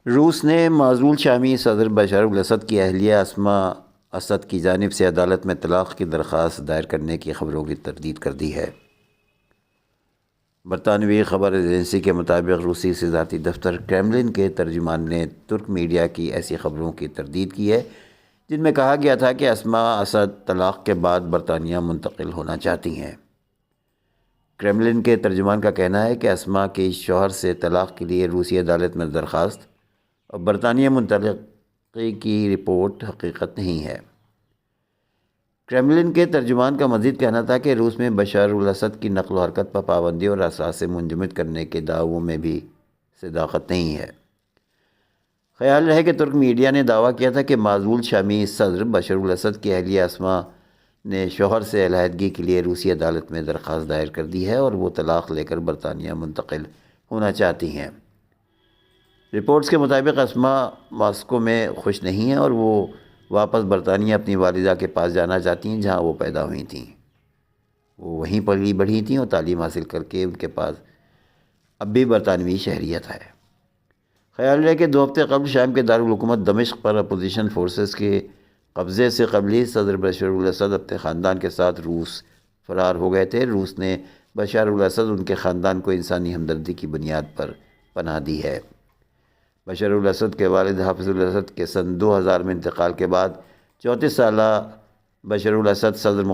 روس نے معزول شامی صدر بشار الاسد کی اہلیہ اسما اسد کی جانب سے عدالت میں طلاق کی درخواست دائر کرنے کی خبروں کی تردید کر دی ہے۔ برطانوی خبر ایجنسی کے مطابق روسی صدارتی دفتر کریملن کے ترجمان نے ترک میڈیا کی ایسی خبروں کی تردید کی ہے جن میں کہا گیا تھا کہ اسما اسد طلاق کے بعد برطانیہ منتقل ہونا چاہتی ہیں۔ کریملن کے ترجمان کا کہنا ہے کہ اسما کے شوہر سے طلاق کے لیے روسی عدالت میں درخواست اور برطانیہ منتقلی کی رپورٹ حقیقت نہیں ہے۔ کریملن کے ترجمان کا مزید کہنا تھا کہ روس میں بشار الاسد کی نقل و حرکت پر پابندی اور اثاثے منجمد کرنے کے دعووں میں بھی صداقت نہیں ہے۔ خیال رہے کہ ترک میڈیا نے دعویٰ کیا تھا کہ معزول شامی صدر بشار الاسد کی اہلیہ اسما نے شوہر سے علیحدگی کے لیے روسی عدالت میں درخواست دائر کر دی ہے اور وہ طلاق لے کر برطانیہ منتقل ہونا چاہتی ہیں۔ رپورٹس کے مطابق اسما ماسکو میں خوش نہیں ہیں اور وہ واپس برطانیہ اپنی والدہ کے پاس جانا چاہتی ہیں جہاں وہ پیدا ہوئی تھیں۔ وہ وہیں پلی بڑھی تھیں اور تعلیم حاصل کر کے ان کے پاس اب بھی برطانوی شہریت ہے۔ خیال رہے کہ 2 ہفتے قبل شام کے دارالحکومت دمشق پر اپوزیشن فورسز کے قبضے سے قبل ہی صدر بشار الاسد اپنے خاندان کے ساتھ روس فرار ہو گئے تھے۔ روس نے بشار الاسد ان کے خاندان کو انسانی ہمدردی کی بنیاد پر پناہ دی ہے۔ بشار الاسد کے والد حافظ الاسد کے سن 2000 میں انتقال کے بعد 34 سالہ بشار الاسد صدر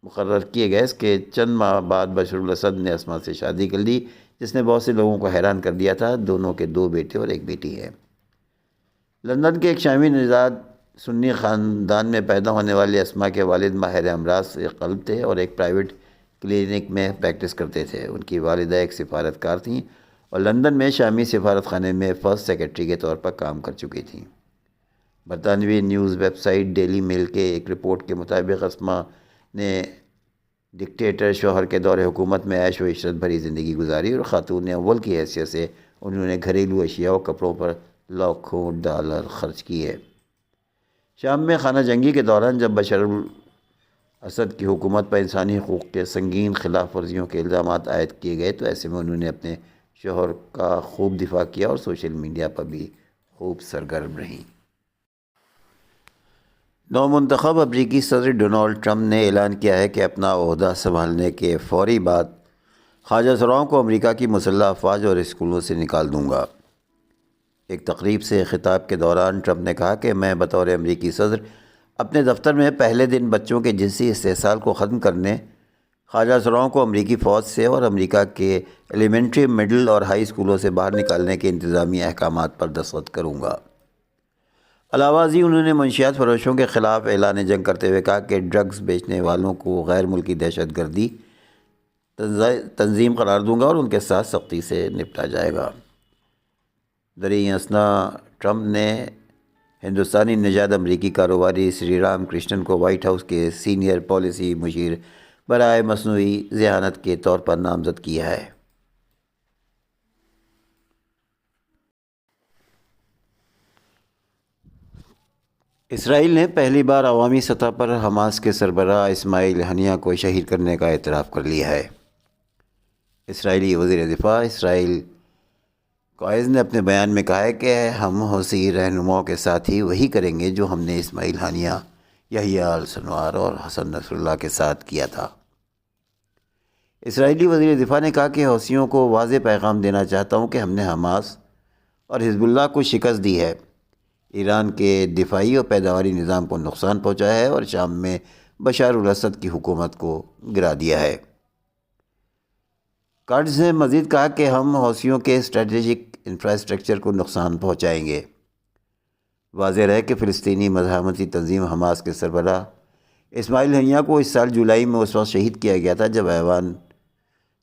مقرر کیے گئے۔ اس کے چند ماہ بعد بشار الاسد نے اسما سے شادی کر لی جس نے بہت سے لوگوں کو حیران کر دیا تھا۔ دونوں کے 2 بیٹے اور 1 بیٹی ہے۔ لندن کے ایک شامی نژاد سنی خاندان میں پیدا ہونے والے اسما کے والد ماہر امراض قلب تھے اور ایک پرائیویٹ کلینک میں پریکٹس کرتے تھے۔ ان کی والدہ ایک سفارتکار تھیں اور لندن میں شامی سفارت خانے میں فرسٹ سیکرٹری کے طور پر کام کر چکی تھیں۔ برطانوی news web site Daily Mail کے ایک رپورٹ کے مطابق اسما نے ڈکٹیٹر شوہر کے دور حکومت میں عیش و عشرت بھری زندگی گزاری اور خاتون اول کی حیثیت سے انہوں نے گھریلو اشیاء و کپڑوں پر لاکھوں ڈالر خرچ کیے۔ شام میں خانہ جنگی کے دوران جب بشار الاسد کی حکومت پر انسانی حقوق کے سنگین خلاف ورزیوں کے الزامات عائد کیے گئے تو ایسے میں انہوں نے اپنے شوہر کا خوب دفاع کیا اور سوشل میڈیا پر بھی خوب سرگرم رہیں۔ نومنتخب امریکی صدر ڈونالڈ ٹرمپ نے اعلان کیا ہے کہ اپنا عہدہ سنبھالنے کے فوری بعد خواجہ سراؤں کو امریکہ کی مسلح افواج اور اسکولوں سے نکال دوں گا۔ ایک تقریب سے خطاب کے دوران ٹرمپ نے کہا کہ میں بطور امریکی صدر اپنے دفتر میں پہلے دن بچوں کے جنسی استحصال کو ختم کرنے، خواجہ سراؤں کو امریکی فوج سے اور امریکہ کے ایلیمنٹری، مڈل اور ہائی اسکولوں سے باہر نکالنے کے انتظامی احکامات پر دستخط کروں گا۔ علاوہ ازیں انہوں نے منشیات فروشوں کے خلاف اعلان جنگ کرتے ہوئے کہا کہ ڈرگز بیچنے والوں کو غیر ملکی دہشت گردی تنظیم قرار دوں گا اور ان کے ساتھ سختی سے نپٹا جائے گا۔ دریں اثنا ٹرمپ نے ہندوستانی نژاد امریکی کاروباری سری رام کرشنن کو وائٹ ہاؤس کے سینئر پالیسی مشیر برائے مصنوعی ذہانت کے طور پر نامزد کیا ہے۔ اسرائیل نے پہلی بار عوامی سطح پر حماس کے سربراہ اسماعیل ہنیہ کو شہید کرنے کا اعتراف کر لیا ہے۔ اسرائیلی وزیر دفاع اسرائیل قائز نے اپنے بیان میں کہا ہے کہ ہم حوثی رہنماؤں کے ساتھ ہی وہی کریں گے جو ہم نے اسماعیل ہنیہ، یحییٰ السنوار اور حسن نصر اللہ کے ساتھ کیا تھا۔ اسرائیلی وزیر دفاع نے کہا کہ حوثیوں کو واضح پیغام دینا چاہتا ہوں کہ ہم نے حماس اور حزب اللہ کو شکست دی ہے، ایران کے دفاعی اور پیداواری نظام کو نقصان پہنچایا ہے اور شام میں بشار الاسد کی حکومت کو گرا دیا ہے۔ کارڈز نے مزید کہا کہ ہم حوثیوں کے اسٹریٹجک انفراسٹرکچر کو نقصان پہنچائیں گے۔ واضح رہے کہ فلسطینی مزاحمتی تنظیم حماس کے سربراہ اسماعیل ہنیہ کو اس سال جولائی میں اس وقت شہید کیا گیا تھا جب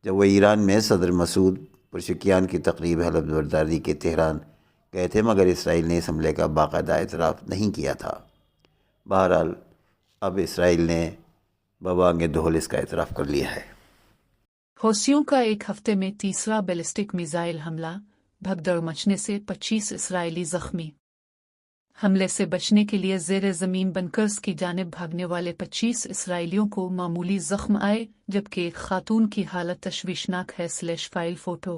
وہ ایران میں صدر مسعود پرشکیان کی تقریب حلف برداری کے تہران گئے تھے، مگر اسرائیل نے اس حملے کا باقاعدہ اعتراف نہیں کیا تھا۔ بہرحال اب اسرائیل نے ببانگ دہل اس کا اعتراف کر لیا ہے۔ حوثیوں کا ایک ہفتے میں تیسرا بیلسٹک میزائل حملہ، بھگدڑ مچنے سے 25 اسرائیلی زخمی۔ حملے سے بچنے کے لیے زیر زمین بنکرز کی جانب بھاگنے والے 25 اسرائیلیوں کو معمولی زخم آئے، جبکہ ایک خاتون کی حالت تشویشناک ہے۔ File photo